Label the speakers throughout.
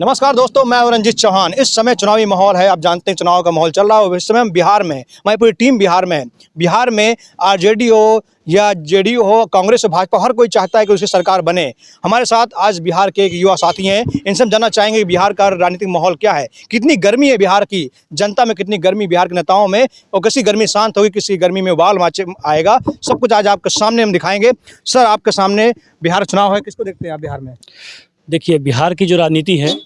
Speaker 1: नमस्कार दोस्तों, मैं हूं रंजीत चौहान। इस समय चुनावी माहौल है, आप जानते हैं चुनाव का माहौल चल रहा है। इस समय हम बिहार में, हमारी पूरी टीम बिहार में है। बिहार में आरजेडी हो या जेडीयू हो, कांग्रेस हो, भाजपा, हर कोई चाहता है कि उसकी सरकार बने। हमारे साथ आज बिहार के एक युवा साथी हैं, इनसे हम जानना चाहेंगे कि बिहार का राजनीतिक माहौल क्या है, कितनी गर्मी है बिहार की जनता में, कितनी गर्मी बिहार के नेताओं में, और किसी गर्मी शांत होगी, किसी गर्मी में उबाल आएगा। सब कुछ आज आपके सामने हम दिखाएंगे। सर, आपके सामने बिहार चुनाव है, किसको देखते हैं आप बिहार में?
Speaker 2: देखिए, बिहार की जो राजनीति है,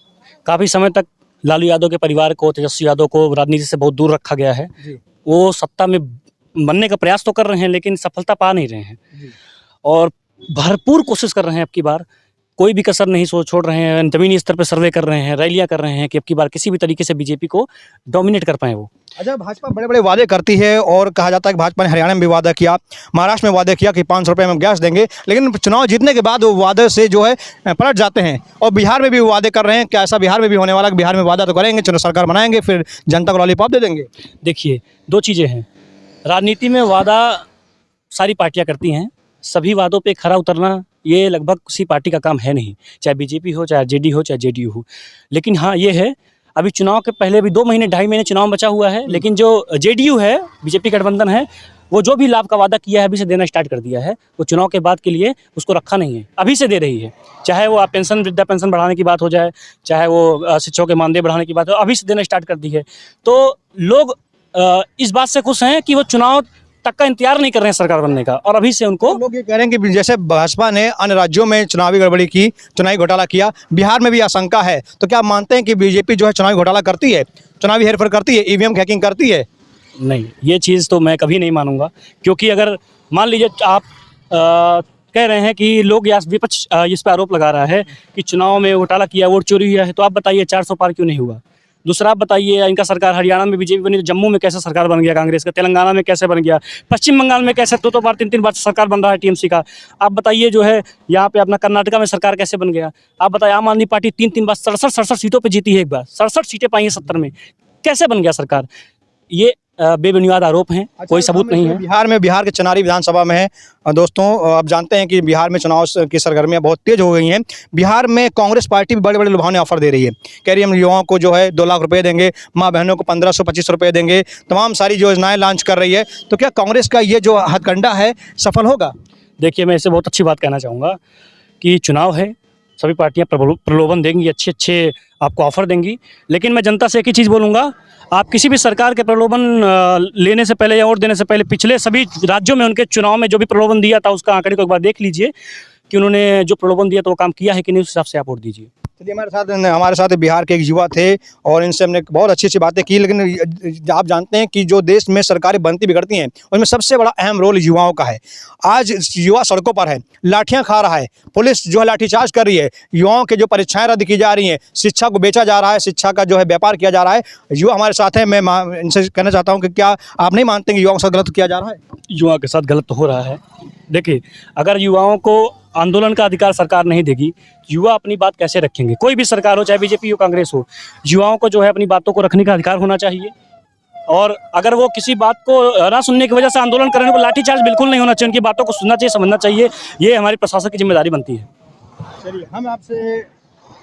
Speaker 2: काफ़ी समय तक लालू यादव के परिवार को, तेजस्वी यादव को राजनीति से बहुत दूर रखा गया है। वो सत्ता में बनने का प्रयास तो कर रहे हैं, लेकिन सफलता पा नहीं रहे हैं और भरपूर कोशिश कर रहे हैं। अब की बार कोई भी कसर नहीं छोड़ रहे हैं। ज़मीनी स्तर पर सर्वे कर रहे हैं, रैलियां कर रहे हैं कि अब की बार किसी भी तरीके से बीजेपी को डोमिनेट कर पाएँ वो।
Speaker 1: अच्छा, भाजपा बड़े बड़े वादे करती है और कहा जाता है कि भाजपा ने हरियाणा में भी वादा किया, महाराष्ट्र में वादा किया कि 500 रुपये में गैस देंगे, लेकिन चुनाव जीतने के बाद वो वादे से जो है पलट जाते हैं। और बिहार में भी वो वादे कर रहे हैं। क्या ऐसा बिहार में भी होने वाला कि बिहार में वादा तो करेंगे, चुनाव सरकार बनाएंगे, फिर जनता को लॉलीपॉप दे देंगे?
Speaker 2: देखिए, दो चीज़ें हैं राजनीति में। वादा सारी पार्टियां करती हैं, सभी वादों पे खरा उतरना ये लगभग किसी पार्टी का काम है नहीं, चाहे बीजेपी हो, चाहे आरजेडी हो, चाहे जेडीयू हो। लेकिन हाँ, ये है, अभी चुनाव के पहले भी 2 महीने 2.5 महीने चुनाव बचा हुआ है, लेकिन जो जेडीयू है, बीजेपी गठबंधन है, वो जो भी लाभ का वादा किया है अभी से देना स्टार्ट कर दिया है। वो चुनाव के बाद के लिए उसको रखा नहीं है, अभी से दे रही है। चाहे वो पेंशन, वृद्धा पेंशन बढ़ाने की बात हो जाए, चाहे वो शिक्षकों के मानदेय बढ़ाने की बात हो, अभी से देना स्टार्ट कर दी है। तो लोग इस बात से खुश हैं कि वो चुनाव तक का इंतजार नहीं कर रहे हैं सरकार बनने का, और अभी से उनको
Speaker 1: लोग ये कह रहे हैं कि जैसे भाजपा ने अन्य राज्यों में चुनावी गड़बड़ी की, चुनावी घोटाला किया, बिहार में भी आशंका है। तो क्या आप मानते हैं कि बीजेपी जो है चुनावी घोटाला करती है, चुनावी हेरफेर करती है, ईवीएम हैकिंग करती है?
Speaker 2: नहीं, ये चीज़ तो मैं कभी नहीं मानूंगा, क्योंकि अगर मान लीजिए आप कह रहे हैं कि लोग या विपक्ष इस पर आरोप लगा रहा है कि चुनाव में घोटाला किया, वोट चोरी हुआ है, तो आप बताइए 400 पार क्यों नहीं हुआ? दूसरा, आप बताइए, इनका सरकार हरियाणा में बीजेपी बनी तो जम्मू में कैसे सरकार बन गया कांग्रेस का, तेलंगाना में कैसे बन गया, पश्चिम बंगाल में कैसे 2 बार 3 बार सरकार बन रहा है टीएमसी का। आप बताइए जो है यहाँ पे अपना कर्नाटका में सरकार कैसे बन गया। आप बताइए, आम आदमी पार्टी 3 बार 67 सीटों पर जीती है, एक बार 67 सीटें पाई हैं 70 में, कैसे बन गया सरकार? ये बेबुनियाद आरोप हैं। अच्छा, कोई सबूत नहीं है।
Speaker 1: बिहार के चनारी विधानसभा में है दोस्तों। आप जानते हैं कि बिहार में चुनाव की सरगर्मियां बहुत तेज हो गई हैं। बिहार में कांग्रेस पार्टी भी बड़े बड़े लुभावने ऑफर दे रही है, कह रही है हम युवाओं को जो है 2 लाख रुपए देंगे, माँ बहनों को 1525 रुपये देंगे, तमाम सारी योजनाएं लॉन्च कर रही है। तो क्या कांग्रेस का ये जो हथकंडा है सफल होगा?
Speaker 2: देखिए, मैं इसे बहुत अच्छी बात कहना चाहूँगा कि चुनाव है, सभी पार्टियां प्रलोभन देंगी, अच्छे आपको ऑफर देंगी, लेकिन मैं जनता से एक ही चीज़ बोलूँगा, आप किसी भी सरकार के प्रलोभन लेने से पहले या वोट देने से पहले पिछले सभी राज्यों में उनके चुनाव में जो भी प्रलोभन दिया था उसका आंकड़े को एक बार देख लीजिए कि उन्होंने जो प्रलोभन दिया तो वो काम किया है कि नहीं, उस हिसाब से आप वोट दीजिए।
Speaker 1: चलिए, हमारे साथ बिहार के एक युवा थे और इनसे हमने बहुत अच्छी अच्छी बातें की। लेकिन आप जानते हैं कि जो देश में सरकारें बनती बिगड़ती हैं, उनमें सबसे बड़ा अहम रोल युवाओं का है। आज युवा सड़कों पर है, लाठियां खा रहा है, पुलिस जो है लाठीचार्ज कर रही है, युवाओं के जो परीक्षाएं रद्द की जा रही हैं, शिक्षा को बेचा जा रहा है, शिक्षा का जो है व्यापार किया जा रहा है। युवा हमारे साथ है। मैं इनसे कहना चाहता हूँ कि क्या आप नहीं मानते कि युवाओं के साथ गलत किया जा रहा है?
Speaker 2: युवाओं के साथ गलत तो हो रहा है। देखिए, अगर युवाओं को आंदोलन का अधिकार सरकार नहीं देगी, युवा अपनी बात कैसे रखेंगे? कोई भी सरकार हो, चाहे बीजेपी हो, कांग्रेस हो, युवाओं को जो है अपनी बातों को रखने का अधिकार होना चाहिए। और अगर वो किसी बात को ना सुनने की वजह से आंदोलन करने को, लाठीचार्ज बिल्कुल नहीं होना चाहिए, उनकी बातों को सुनना चाहिए, समझना चाहिए। ये हमारी प्रशासन की जिम्मेदारी बनती है।
Speaker 1: चलिए, हम आपसे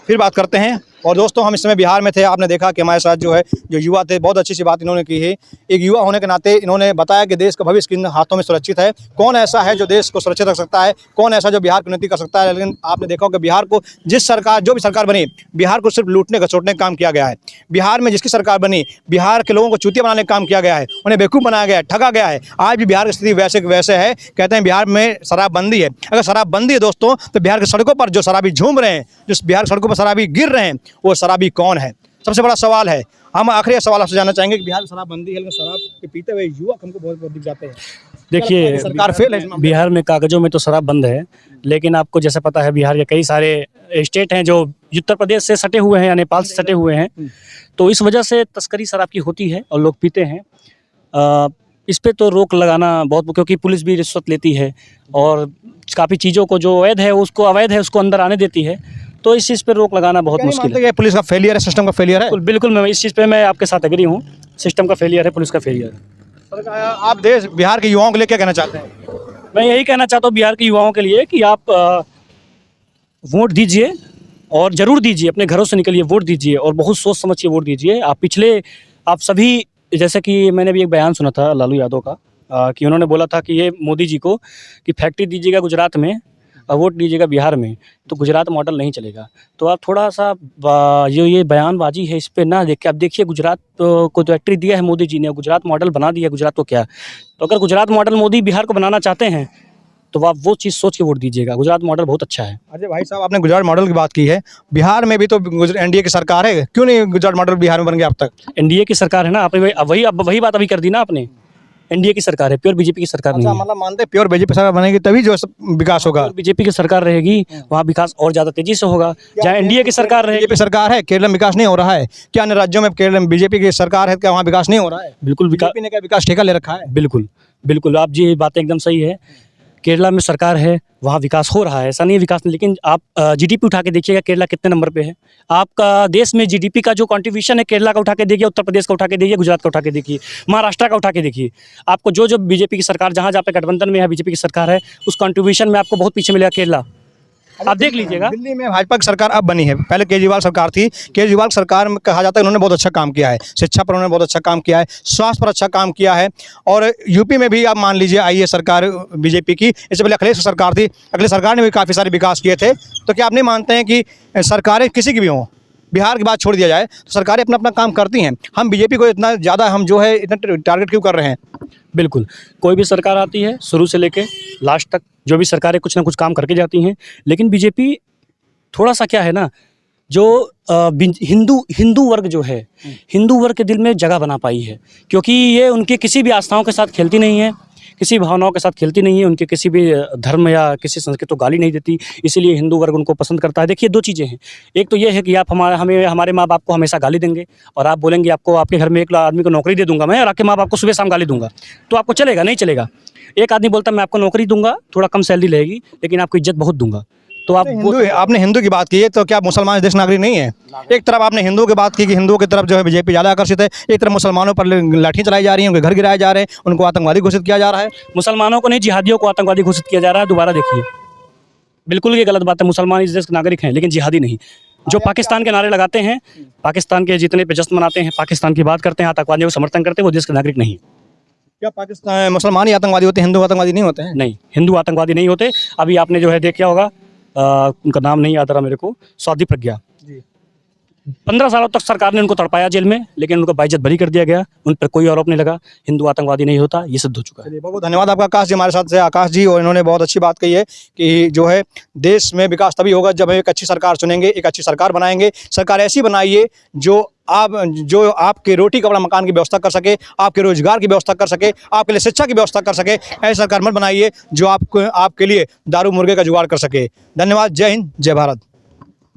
Speaker 1: फिर बात करते हैं। और दोस्तों, हम इस समय बिहार में थे। आपने देखा कि हमारे साथ जो है जो युवा थे, बहुत अच्छी सी बात इन्होंने की है। एक युवा होने के नाते इन्होंने बताया कि देश का भविष्य किन हाथों में सुरक्षित है, कौन ऐसा है जो देश को सुरक्षित रख सकता है, कौन ऐसा जो बिहार की उन्नति कर सकता है। लेकिन आपने देखा कि बिहार को जो भी सरकार बनी, बिहार को सिर्फ लूटने घसोटने का काम किया गया है। बिहार में जिसकी सरकार बनी, बिहार के लोगों को चूतिया बनाने का काम किया गया है, उन्हें बेवकूफ़ बनाया गया है, ठगा गया है। आज भी बिहार की स्थिति वैसे है। कहते हैं बिहार में शराबबंदी है। अगर शराबबंदी है दोस्तों, तो बिहार की सड़कों पर जो शराबी झूम रहे हैं, जो बिहार की सड़कों पर शराबी गिर रहे हैं, वो शराबी कौन है? सबसे बड़ा सवाल है। हम आखिरी सवाल आपसे जानना चाहेंगे कि बिहार में शराबबंदी है, लेकिन शराब के पीते हुए युवक हमको बहुत दिख जाते हैं।
Speaker 2: देखिए,
Speaker 1: सरकार फेल है।
Speaker 2: बिहार में कागजों में तो शराब बंद है, लेकिन आपको जैसे पता है बिहार के कई सारे स्टेट हैं जो उत्तर प्रदेश से सटे हुए हैं या नेपाल से सटे हुए हैं, तो इस वजह से तस्करी शराब की होती है और लोग पीते हैं। इस पे तो रोक लगाना बहुत, क्योंकि पुलिस भी रिश्वत लेती है और काफ़ी चीज़ों को जो अवैध है उसको अवैध है उसको अंदर आने देती है, तो इस चीज़ पे रोक लगाना बहुत मुश्किल है।
Speaker 1: पुलिस का फेलियर है, सिस्टम का फेलियर है?
Speaker 2: बिल्कुल, मैं इस चीज़ पे मैं आपके साथ एग्री हूँ। सिस्टम का फेलियर है, पुलिस का फेलियर है।
Speaker 1: आप बिहार के युवाओं के लिए क्या कहना चाहते हैं?
Speaker 2: मैं यही कहना चाहता हूँ बिहार के युवाओं के लिए कि आप वोट दीजिए और ज़रूर दीजिए, अपने घरों से निकलिए, वोट दीजिए और बहुत सोच समझ के वोट दीजिए। आप सभी, जैसे कि मैंने भी एक बयान सुना था लालू यादव का, कि उन्होंने बोला था कि ये मोदी जी को कि फैक्ट्री दीजिएगा गुजरात में और वोट दीजिएगा बिहार में, तो गुजरात मॉडल नहीं चलेगा। तो आप थोड़ा सा जो ये बयानबाजी है इस पे ना देख के, आप देखिए गुजरात को तो फैक्ट्री दिया है मोदी जी ने, गुजरात मॉडल बना दिया, गुजरात को क्या। तो अगर गुजरात मॉडल मोदी बिहार को बनाना चाहते हैं तो आप वो चीज़ सोच के वोट दीजिएगा। गुजरात मॉडल बहुत अच्छा है।
Speaker 1: अजय भाई साहब, आपने गुजरात मॉडल की बात की है, बिहार में भी तो एनडीए की सरकार है, क्यों नहीं गुजरात मॉडल बिहार में बन गया अब तक?
Speaker 2: एनडीए की सरकार है ना, आपने वही बात अभी कर दी ना आपने। एनडीए की सरकार है, प्योर बीजेपी की सरकार नहीं
Speaker 1: अच्छा,
Speaker 2: है।
Speaker 1: मतलब मानते हैं प्योर बीजेपी सरकार बनेगी तभी जो विकास होगा।
Speaker 2: प्योर बीजेपी की सरकार रहेगी, वहाँ विकास और ज़्यादा तेजी से होगा। जहाँ एनडीए की सरकार रहेगी,
Speaker 1: बीजेपी सरकार है, केरल में विकास नहीं हो रहा है क्या? अन्य राज्यों में केरल में बीजेपी की सरकार है, क्या वहाँ विकास नहीं हो रहा है?
Speaker 2: बिल्कुल विकास,
Speaker 1: बीजेपी ने क्या विकास ठेका ले रखा है?
Speaker 2: बिल्कुल बिल्कुल, आप जी बातें एकदम सही है। केरला में सरकार है, वहाँ विकास हो रहा है, ऐसा नहीं है विकास नहीं। लेकिन आप जीडीपी उठा के देखिएगा केरला कितने नंबर पे है। आपका देश में जीडीपी का जो कंट्रीब्यूशन है, केरला का उठा के देखिए, उत्तर प्रदेश का उठा के देखिए, गुजरात का उठा के देखिए, महाराष्ट्र का उठा के देखिए। आपको जो बीजेपी की सरकार, जहाँ जहाँ पे गठबंधन में है बीजेपी की सरकार है, उस कंट्रीब्यूशन में आपको बहुत पीछे मिलेगा केरला। आप देख लीजिएगा।
Speaker 1: दिल्ली में भाजपा की सरकार अब बनी है, पहले केजरीवाल सरकार थी। केजरीवाल सरकार में कहा जाता है उन्होंने बहुत अच्छा काम किया है, शिक्षा पर उन्होंने बहुत अच्छा काम किया है, स्वास्थ्य पर अच्छा काम किया है। और यूपी में भी आप मान लीजिए आई है सरकार बीजेपी की, इससे पहले अखिलेश सरकार थी, अखिलेश सरकार ने भी काफ़ी सारे विकास किए थे। तो क्या आप नहीं मानते हैं कि सरकारें किसी की भी हों, बिहार की बात छोड़ दिया जाए तो सरकारें अपना अपना काम करती हैं, हम बीजेपी को इतना ज़्यादा हम जो है इतना टारगेट क्यों कर रहे हैं?
Speaker 2: बिल्कुल, कोई भी सरकार आती है शुरू से लेके लास्ट तक, जो भी सरकारें कुछ ना कुछ काम करके जाती हैं। लेकिन बीजेपी थोड़ा सा क्या है ना, जो हिंदू वर्ग जो है, हिंदू वर्ग के दिल में जगह बना पाई है, क्योंकि ये उनके किसी भी आस्थाओं के साथ खेलती नहीं है, किसी भावनाओं के साथ खेलती नहीं है, उनके किसी भी धर्म या किसी संस्कृति को गाली नहीं देती, इसीलिए हिंदू वर्ग उनको पसंद करता है। देखिए, दो चीज़ें हैं, एक तो ये है कि आप हमारे माँ बाप को हमेशा गाली देंगे और आप बोलेंगे आपको आपके घर में एक आदमी को नौकरी दे दूंगा मैं, और आपके माँ बाप को सुबह शाम गाली दूंगा, तो आपको चलेगा? नहीं चलेगा। एक आदमी बोलता मैं आपको नौकरी दूंगा, थोड़ा कम सैलरी रहेगी, लेकिन आपको इज्जत बहुत दूंगा, तो आप
Speaker 1: आपने हिंदू की बात की है, तो क्या मुसलमान देश नागरिक नहीं है? एक तरफ आपने हिंदू की बात की कि हिंदुओं की तरफ जो है बीजेपी ज़्यादा आकर्षित है, एक तरफ मुसलमानों पर लाठी चलाई जा रही है, उनके घर गिराए जा रहे हैं, उनको आतंकवादी घोषित किया जा रहा है।
Speaker 2: मुसलमानों को नहीं, जिहादियों को आतंकवादी घोषित किया जा रहा है। दोबारा देखिए, बिल्कुल ये गलत बात है। मुसलमान इस देश के नागरिक हैं, लेकिन जिहादी नहीं। जो पाकिस्तान के नारे लगाते हैं, पाकिस्तान के जितने पे जश्न मनाते हैं, पाकिस्तान की बात करते हैं, आतंकवादियों को समर्थन करते हैं, वो देश के नागरिक नहीं।
Speaker 1: क्या पाकिस्तान मुसलमान ही आतंकवादी होते हैं, हिंदू आतंकवादी नहीं होते हैं?
Speaker 2: नहीं, हिंदू आतंकवादी नहीं होते। अभी आपने जो है देखा होगा, उनका नाम नहीं याद रहा मेरे को, साध्वी प्रज्ञा जी, 15 सालों तक सरकार ने उनको तड़पाया जेल में, लेकिन उनको बाइज्जत बरी कर दिया गया, उन पर कोई आरोप नहीं लगा। हिंदू आतंकवादी नहीं होता, ये सिद्ध हो चुका है।
Speaker 1: बहुत बहुत धन्यवाद आपका आकाश जी, हमारे साथ से आकाश जी, और इन्होंने बहुत अच्छी बात कही है कि जो है देश में विकास तभी होगा जब हम एक अच्छी सरकार चुनेंगे, एक अच्छी सरकार बनाएंगे। सरकार ऐसी बनाइए जो आपके रोटी कपड़ा मकान की व्यवस्था कर सके, आपके रोजगार की व्यवस्था कर सके, आपके लिए शिक्षा की व्यवस्था कर सके। ऐसी सरकार मत बनाइए जो आपके लिए दारू मुर्गे का जुगाड़ कर सके। धन्यवाद। जय हिंद, जय भारत।